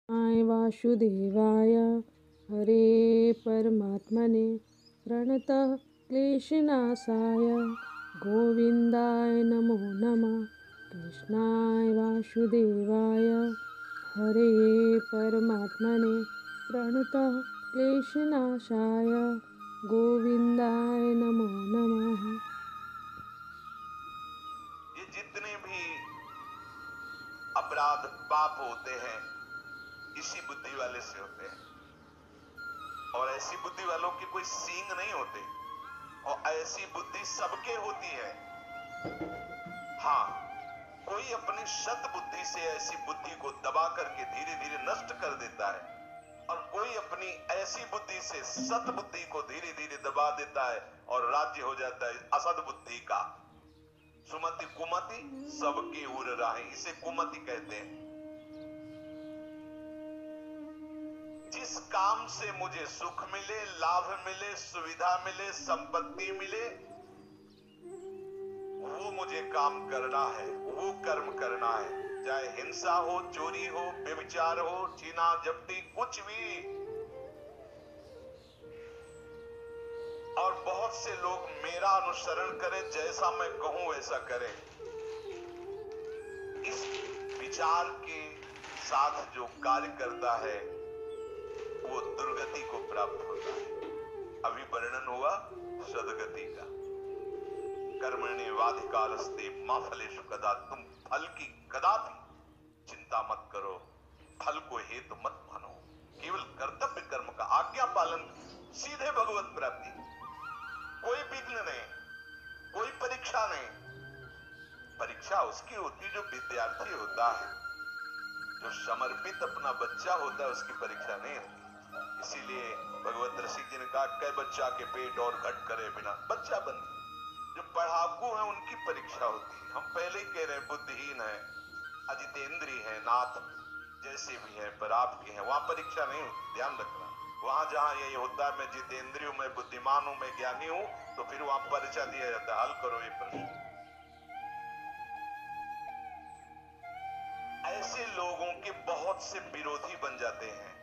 आय वासुदेवाय हरे परमात्मने प्रणतः क्लेशनाशाय गोविंदाय नमो नमः। कृष्णाय वासुदेवाय हरे परमात्मने प्रणतः क्लेशनाशाय गोविंदाय नमो नमः। ये जितने भी अपराध पाप होते हैं इसी बुद्धि वाले से होते हैं, और ऐसी बुद्धि वालों के कोई सींग नहीं होते, और ऐसी बुद्धि सबके होती है। हाँ, कोई अपनी सत बुद्धि से ऐसी बुद्धि को दबा करके धीरे धीरे नष्ट कर देता है, और कोई अपनी ऐसी बुद्धि से सत बुद्धि को धीरे धीरे दबा देता है और राज्य हो जाता है असद बुद्धि का। सुमति कुमति सबके उर राहे, इसे कुमति कहते हैं। जिस काम से मुझे सुख मिले, लाभ मिले, सुविधा मिले, संपत्ति मिले, वो मुझे काम करना है, वो कर्म करना है। चाहे हिंसा हो, चोरी हो, व्यभिचार हो, छीना झपटी, कुछ भी। और बहुत से लोग मेरा अनुसरण करें, जैसा मैं कहूं वैसा करें, इस विचार के साथ जो कार्य करता है वो दुर्गति को प्राप्त होता है। अभी वर्णन हुआ सदगति का। कर्मण्ये वाधिकारस्ते मा फलेषु कदाचित्, तुम फल की कदापि चिंता मत करो, फल को हेतु मत मानो, केवल कर्तव्य कर्म का आज्ञा पालन, सीधे भगवत प्राप्ति। कोई विघ्न नहीं, कोई परीक्षा नहीं। परीक्षा उसकी होती जो विद्यार्थी होता है, जो समर्पित अपना बच्चा होता है, उसकी परीक्षा नहीं होती। इसीलिए भगवत रसिक जी ने कहा, कै बच्चा के पेट और घट करे बिना बच्चा बन। जो पढ़ाकू है उनकी परीक्षा होती है। हम पहले ही कह रहे हैं बुद्धिहीन है, अजितेंद्रिय है, नाथ जैसे भी है, पर आपके हैं, वहां परीक्षा नहीं होती, ध्यान रखना। वहां जहां ये होता है मैं जितेंद्रिय हूं, मैं बुद्धिमान हूं, मैं ज्ञानी हूं, तो फिर वहां परीक्षा दिया जाता है, हल करो ये प्रश्न। ऐसे लोगों के बहुत से विरोधी बन जाते हैं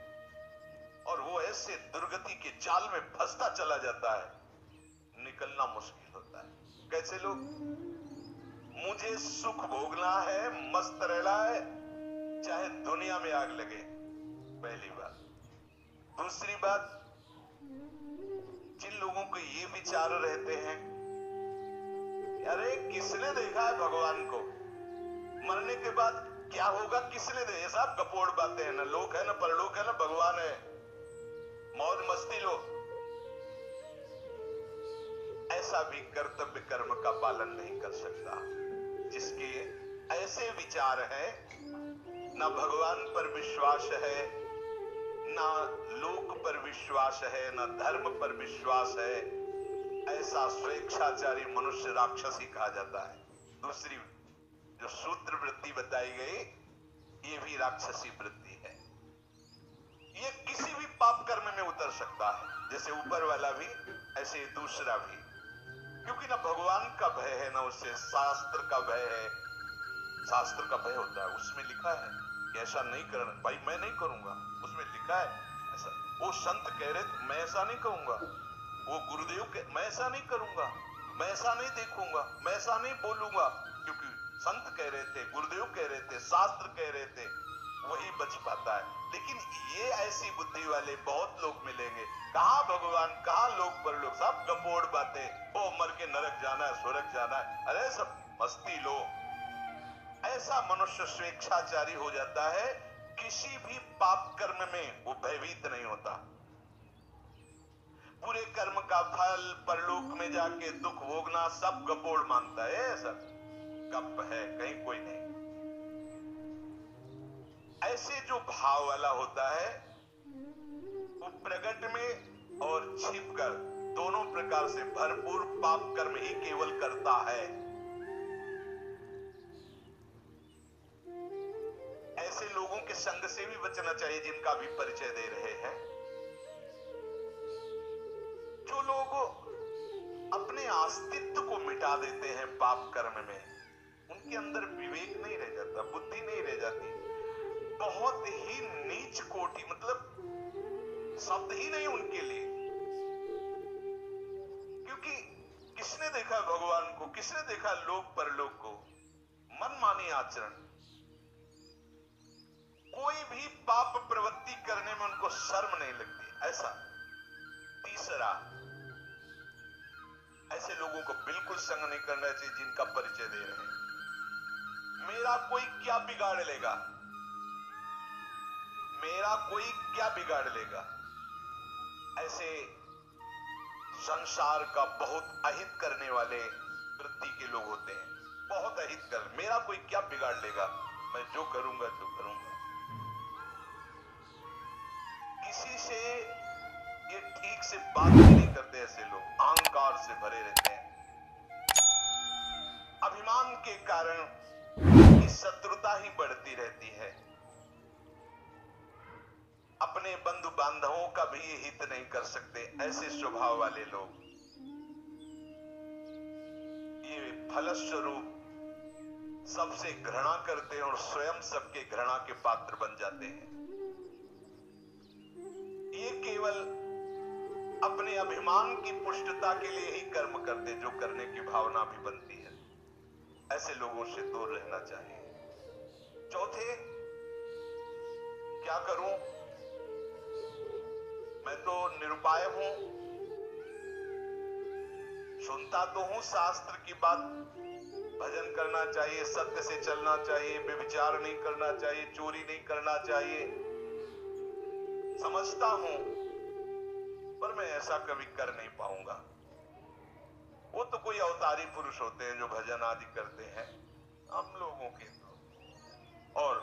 और वो ऐसे दुर्गति के जाल में फंसता चला जाता है, निकलना मुश्किल होता है। कैसे लोग, मुझे सुख भोगना है, मस्त रहना है, चाहे दुनिया में आग लगे, पहली बात। दूसरी बात, जिन लोगों को ये विचार रहते हैं, अरे किसने देखा है भगवान को, मरने के बाद क्या होगा किसने दे, ये सब कपोड़ बातें हैं, ना लोक है ना परलोक है ना भगवान है, मौज मस्ती लो। ऐसा भी कर्तव्य कर्म का पालन नहीं कर सकता। जिसके ऐसे विचार है, ना भगवान पर विश्वास है, ना लोक पर विश्वास है, ना धर्म पर विश्वास है, ऐसा स्वेच्छाचारी मनुष्य राक्षसी कहा जाता है। दूसरी जो सूत्र वृत्ति बताई गई, ये भी राक्षसी वृत्ति है। ये किसी भी पाप कर्म में उतर सकता है, जैसे ऊपर वाला भी ऐसे दूसरा भी, क्योंकि ना भगवान का भय है, ना उससे शास्त्र का भय है। शास्त्र का भय होता है, उसमें लिखा है कि ऐसा नहीं करना, भाई मैं नहीं करूंगा, उसमें लिखा है ऐसा। वो संत कह रहे थे मैं ऐसा नहीं कहूंगा, वो गुरुदेव के मैं ऐसा नहीं करूंगा, मैं ऐसा नहीं देखूंगा, मैं ऐसा नहीं बोलूंगा, क्योंकि संत कह रहे थे, गुरुदेव कह रहे थे, शास्त्र कह रहे थे, वही बच पाता है। लेकिन ये ऐसी बुद्धि वाले बहुत लोग मिलेंगे, कहां भगवान कहां लोक परलोक, सब कपोड़ बातें, वो मर के नरक जाना है, स्वर्ग जाना है, अरे सब मस्ती लो। ऐसा मनुष्य स्वेच्छाचारी हो जाता है, किसी भी पाप कर्म में वो भयभीत नहीं होता। पूरे कर्म का फल परलोक में जाके दुख भोगना सब कपोड़ मानता है, सब गप है, कहीं कोई नहीं। ऐसे जो भाव वाला होता है वो प्रकट में और छिपकर दोनों प्रकार से भरपूर पाप कर्म ही केवल करता है। ऐसे लोगों के संग से भी बचना चाहिए, जिनका भी परिचय दे रहे हैं। जो लोग अपने अस्तित्व को मिटा देते हैं पाप कर्म में, उनके अंदर विवेक नहीं रह जाता, बुद्धि नहीं रह जाती, बहुत ही नीच शब्द ही नहीं उनके लिए। क्योंकि किसने देखा भगवान को, किसने देखा लोक परलोक को? मनमानी आचरण, कोई भी पाप प्रवृत्ति करने में उनको शर्म नहीं लगती। ऐसा तीसरा, ऐसे लोगों को बिल्कुल संग नहीं करना चाहिए जिनका परिचय दे रहे हैं। मेरा कोई क्या बिगाड़ लेगा, मेरा कोई क्या बिगाड़ लेगा, ऐसे संसार का बहुत अहित करने वाले वृत्ति के लोग होते हैं। बहुत अहित कर, मेरा कोई क्या बिगाड़ लेगा, मैं जो करूंगा जो करूंगा। किसी से ये ठीक से बात भी नहीं करते। ऐसे लोग अहंकार से भरे रहते हैं। अभिमान के कारण की शत्रुता ही बढ़ती रहती है। अपने बंधु बांधवों का भी हित नहीं कर सकते ऐसे स्वभाव वाले लोग। ये फलस्वरूप सबसे घृणा करते हैं और स्वयं सबके घृणा के पात्र बन जाते हैं। ये केवल अपने अभिमान की पुष्टता के लिए ही कर्म करते, जो करने की भावना भी बनती है। ऐसे लोगों से दूर रहना चाहिए। चौथे, क्या करूं? मैं तो निरुपाय हूं, सुनता तो हूं शास्त्र की बात, भजन करना चाहिए, सत्य से चलना चाहिए, व्यभिचार नहीं करना चाहिए, चोरी नहीं करना चाहिए, समझता हूं, पर मैं ऐसा कभी कर नहीं पाऊंगा। वो तो कोई अवतारी पुरुष होते हैं जो भजन आदि करते हैं, हम लोगों के तो और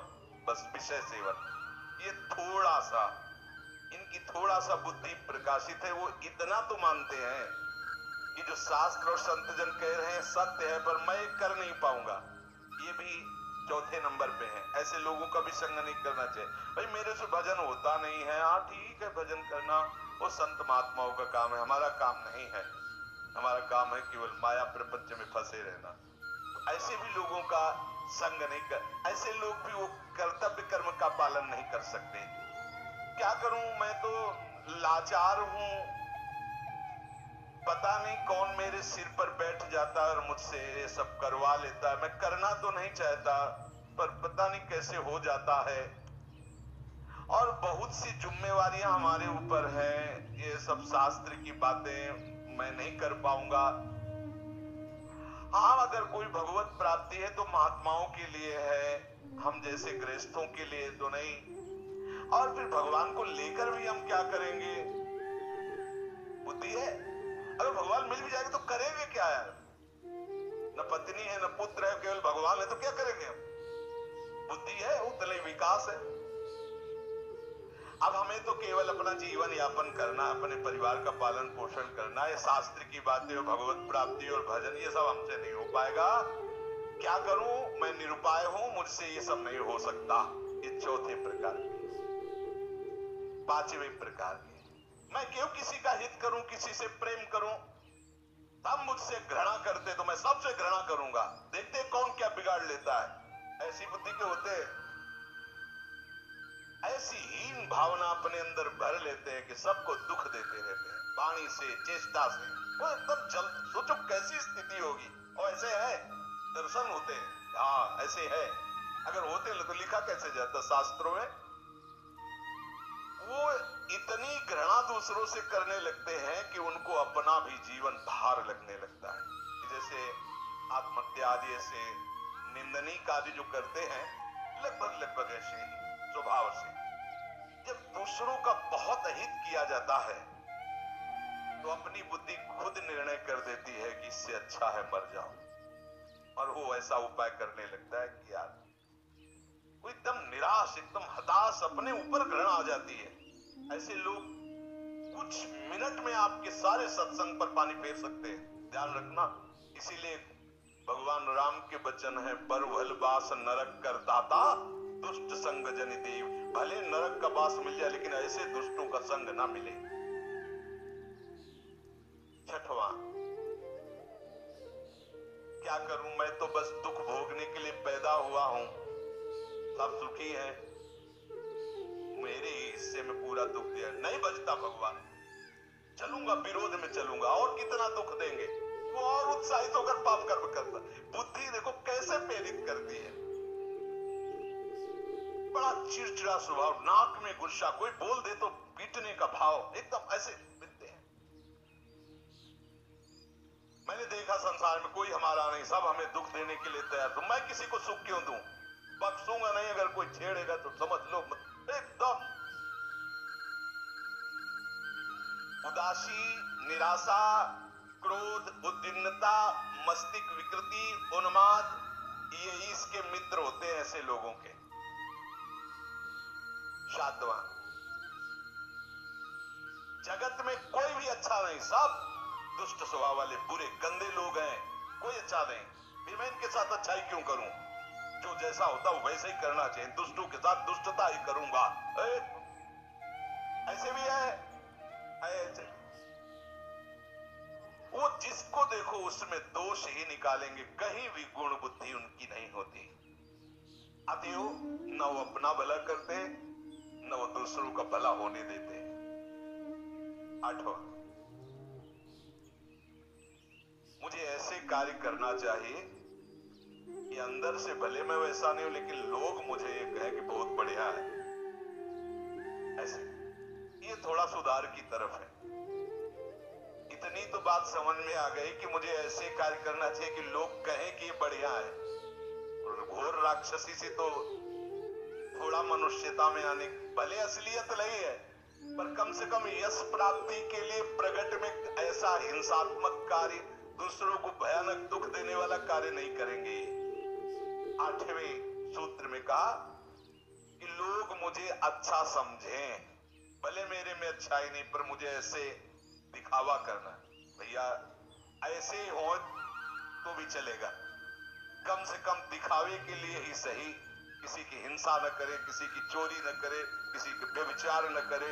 बस विषय सेवन। ये थोड़ा सा, इनकी थोड़ा सा बुद्धि प्रकाशित है। वो इतना तो मानते हैं कि जो शास्त्र और संतजन कह रहे हैं सत्य है, पर मैं कर नहीं पाऊंगा। ये भी चौथे नंबर पे है। ऐसे लोगों का भी संग नहीं करना चाहिए। भाई मेरे से भजन होता नहीं है, हाँ ठीक है, भजन करना वो संत महात्माओं का काम है, हमारा काम नहीं है। हमारा काम है केवल माया प्रपंच में फंसे रहना। तो ऐसे भी लोगों का संग नहीं कर, ऐसे लोग भी वो कर्तव्य कर्म का पालन नहीं कर सकते। क्या करूं, मैं तो लाचार हूं, पता नहीं कौन मेरे सिर पर बैठ जाता है और मुझसे ये सब करवा लेता है। मैं करना तो नहीं चाहता, पर पता नहीं कैसे हो जाता है। और बहुत सी जिम्मेवारियां हमारे ऊपर हैं, ये सब शास्त्र की बातें मैं नहीं कर पाऊंगा। हाँ, अगर कोई भगवत प्राप्ति है तो महात्माओं के लिए है, हम जैसे गृहस्थों के लिए तो नहीं। और फिर भगवान को लेकर भी हम क्या करेंगे? बुद्धि है, अगर भगवान मिल भी जाएगा तो करेंगे क्या यार? न पत्नी है, न पुत्र है, केवल भगवान है, तो क्या करेंगे हम? बुद्धि है, उतने विकास है। अब हमें तो केवल अपना जीवन यापन करना, अपने परिवार का पालन पोषण करना। ये शास्त्र की बातें और भगवत प्राप्ति और भजन, ये सब हमसे नहीं हो पाएगा। क्या करूं, मैं निरुपाय हूं, मुझसे ये सब नहीं हो सकता। ये चौथे प्रकार के। पांचवें प्रकार के, मैं क्यों किसी का हित करूं, किसी से प्रेम करूं? सब मुझसे घृणा करते तो मैं सबसे घृणा करूंगा, देखते कौन क्या बिगाड़ लेता है। ऐसी बुद्धि के होते हैं। ऐसी हीन भावना अपने अंदर भर लेते हैं कि सबको दुख देते रहते हैं, वाणी से, चेष्टा से। वो एकदम जल, सोचो कैसी स्थिति होगी। और ऐसे है, दर्शन होते हैं, हाँ ऐसे है। अगर होते तो लिखा कैसे जाता शास्त्रों में? वो इतनी घृणा दूसरों से करने लगते हैं कि उनको अपना भी जीवन भार लगने लगता है। जैसे आत्महत्या आदि, ऐसे निंदनीय आदि जो करते हैं, लगभग ऐसे ही स्वभाव से। जब दूसरों का बहुत हित किया जाता है तो अपनी बुद्धि खुद निर्णय कर देती है कि इससे अच्छा है मर जाओ। और वो ऐसा उपाय करने लगता है कि यार, वो एकदम निराश, एकदम हताश, अपने ऊपर घृणा आ जाती है। ऐसे लोग कुछ मिनट में आपके सारे सत्संग पर पानी फेर सकते हैं, ध्यान रखना। इसीलिए भगवान राम के वचन है, बरवल बास नरक कर दाता, दुष्ट संग जनि देव। भले नरक का बास मिल जाए, लेकिन ऐसे दुष्टों का संग ना मिले। छठवां, क्या करूं, मैं तो बस दुख भोगने के लिए पैदा हुआ हूं, सब सुखी है, मेरे हिस्से में पूरा पूरा दुख दिया, नहीं बचता भगवान, चलूंगा विरोध में चलूंगा, और कितना दुख देंगे। वो और उत्साहित होकर पाप कर्म करता। बुद्धि देखो कैसे प्रेरित करती है, बड़ा चिड़चिड़ा स्वभाव, नाक में गुस्सा, कोई बोल दे तो पीटने का भाव, एकदम ऐसे मिलते हैं। मैंने देखा संसार में कोई हमारा नहीं, सब हमें दुख देने के लिए तैयार, तो मैं किसी को सुख क्यों दूं, बख्शूंगा नहीं। अगर कोई छेड़ेगा तो समझ लो एकदम उदासी, निराशा, क्रोध, उद्विग्नता, मस्तिष्क विकृति, उन्माद, ये इसके मित्र होते हैं ऐसे लोगों के। सातवां, जगत में कोई भी अच्छा नहीं, सब दुष्ट स्वभाव वाले बुरे गंदे लोग हैं, कोई अच्छा नहीं। फिर मैं इनके साथ अच्छाई क्यों करूं, जो जैसा होता वो वैसे ही करना चाहिए, दुष्टों के साथ दुष्टता ही करूंगा। ऐसे भी है ऐसे। वो जिसको देखो उसमें दोष ही निकालेंगे, कहीं भी गुण बुद्धि उनकी नहीं होती। अतएव न वो अपना भला करते, न वो दूसरों का भला होने देते। आठवां, मुझे ऐसे कार्य करना चाहिए कि अंदर से भले मैं वैसा नहीं हूं, लेकिन लोग मुझे ये कहें कि बहुत बढ़िया है। ऐसे ये थोड़ा सुधार की तरफ है। इतनी तो बात समझ में आ गई कि मुझे ऐसे कार्य करना चाहिए कि लोग कहें कि ये बढ़िया है। और घोर राक्षसी से तो थोड़ा मनुष्यता में आने, भले असलियत नहीं है, पर कम से कम यश प्राप्ति के लिए प्रगट में ऐसा हिंसात्मक कार्य, दूसरों को भयानक दुख देने वाला कार्य नहीं करेंगे। 8वें सूत्र में कहा कि लोग मुझे अच्छा समझें, भले मेरे में अच्छाई नहीं, पर मुझे ऐसे दिखावा करना। भैया ऐसे ही हो तो भी चलेगा, कम से कम दिखावे के लिए ही सही। किसी की हिंसा न करे, किसी की चोरी न करे, किसी के व्यभिचार न करे।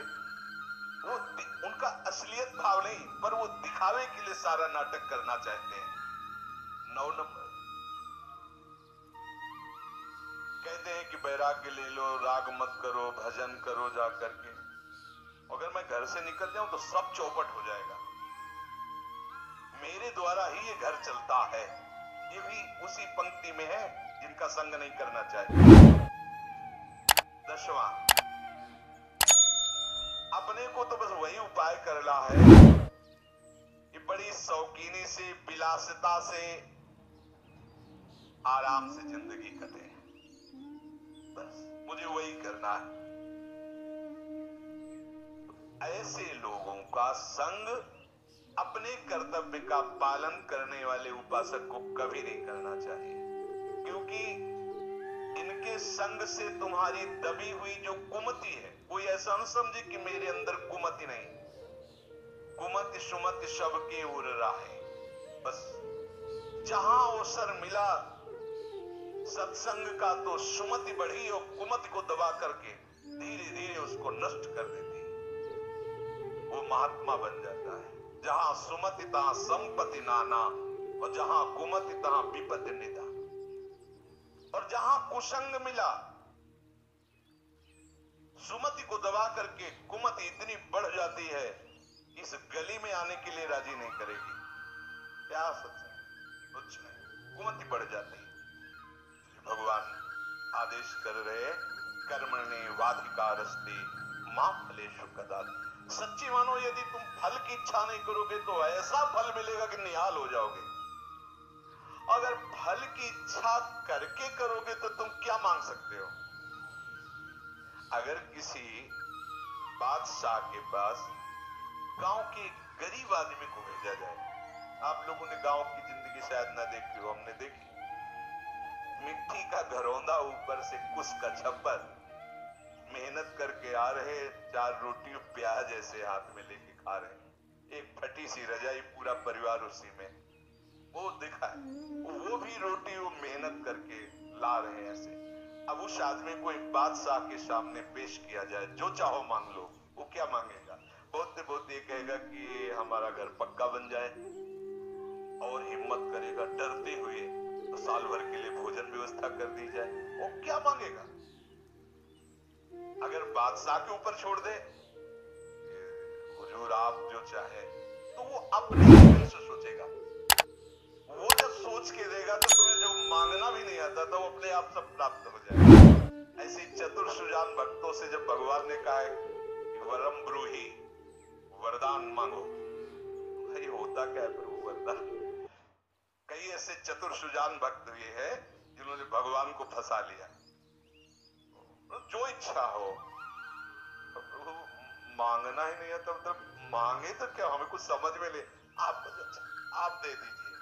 वो उनका असलियत भाव नहीं, पर वो दिखावे के लिए सारा नाटक करना चाहते हैं। 9 नंबर, कहते हैं कि वैराग्य ले लो, राग मत करो, भजन करो जा करके। अगर मैं घर से निकल जाऊं तो सब चौपट हो जाएगा, मेरे द्वारा ही ये घर चलता है। ये भी उसी पंक्ति में है जिनका संग नहीं करना चाहिए। 10वां, अपने को तो बस वही उपाय करना है कि बड़ी शौकीनी से, विलासिता से, आराम से जिंदगी कटे, बस मुझे वही करना है। ऐसे लोगों का संग अपने कर्तव्य का पालन करने वाले उपासक को कभी नहीं करना चाहिए, क्योंकि इनके संग से तुम्हारी दबी हुई जो कुमति है, कोई ऐसा न समझे कि मेरे अंदर कुमति नहीं, कुमति सुमति सबके उर राहे। बस जहां अवसर मिला सत्संग का तो सुमति बढ़ी और कुमति को दबा करके धीरे धीरे उसको नष्ट कर देती, वो महात्मा बन जाता है। जहां सुमति तहां संपत्ति नाना, और जहां कुमति तहां विपत्ति निदा। और जहां कुसंग मिला, सुमति को दबा करके कुमति इतनी बढ़ जाती है, इस गली में आने के लिए राजी नहीं करेगी। क्या सत्संग, कुछ नहीं, कुमति बढ़ जाती है। भगवान आदेश कर रहे, कर्मणे वाधिकारस्ते मां फलेषु कदाचित्। सच्ची मानो, यदि तुम फल की इच्छा नहीं करोगे तो ऐसा फल मिलेगा कि निहाल हो जाओगे। अगर फल की इच्छा करके करोगे तो तुम क्या मांग सकते हो। अगर किसी बादशाह के पास गांव के गरीब आदमी को भेजा जाए, आप लोगों ने गांव की जिंदगी शायद ना देखी हो, हमने देखी। मिट्टी का घरौंदा, ऊपर से कुस का छप्पर, मेहनत करके आ रहे, 4 रोटी और प्याज ऐसे हाथ में लेके खा रहे, एक फटी सी रजाई, पूरा परिवार उसी में। वो दिखा है, वो भी रोटी वो मेहनत करके ला रहे हैं ऐसे। अब उस आदमी को एक बादशाह के सामने पेश किया जाए, जो चाहो मांग लो, वो क्या मांगेगा। बहुत ये कहेगा कि हमारा घर पक्का बन जाए, और हिम्मत करेगा डरते हुए तो साल भर के लिए भोजन व्यवस्था कर दी जाए। वो क्या मांगेगा। अगर बादशाह के ऊपर छोड़ दे हुजूर आप जो चाहे, तो वो अपने दिल से सोचेगा। वो जब सोच के देगा तो तुम्हें जो मांगना भी नहीं आता तो वो अपने आप सब प्राप्त हो जाएगा। ऐसे चतुर सुजान भक्तों से जब भगवान ने कहा है कि वरम ब्रूहि, वरदान मांगो, भाई होता क्या है प्रभु वरदान? कई ऐसे चतुर सुजान भक्त भी है जिन्होंने भगवान को फंसा लिया। जो इच्छा हो, तो प्रभु मांगना ही नहीं है तो मतलब मांगे तो क्या, हमें कुछ समझ में ले, आप दे दीजिए।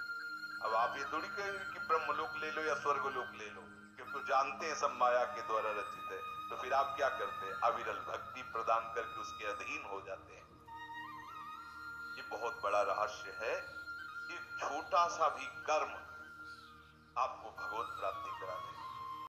अब आप ये थोड़ी कहेंगे कि ब्रह्मलोक ले लो या स्वर्गलोक ले लो, क्योंकि जानते हैं सब माया के द्वारा रचित है। तो फिर आप क्या करते हैं? अविरल भक्ति प्रदान करके उसके अधीन हो जाते हैं। ये बहुत बड़ा रहस्य है। एक छोटा सा भी कर्म आपको भगवत प्राप्ति करा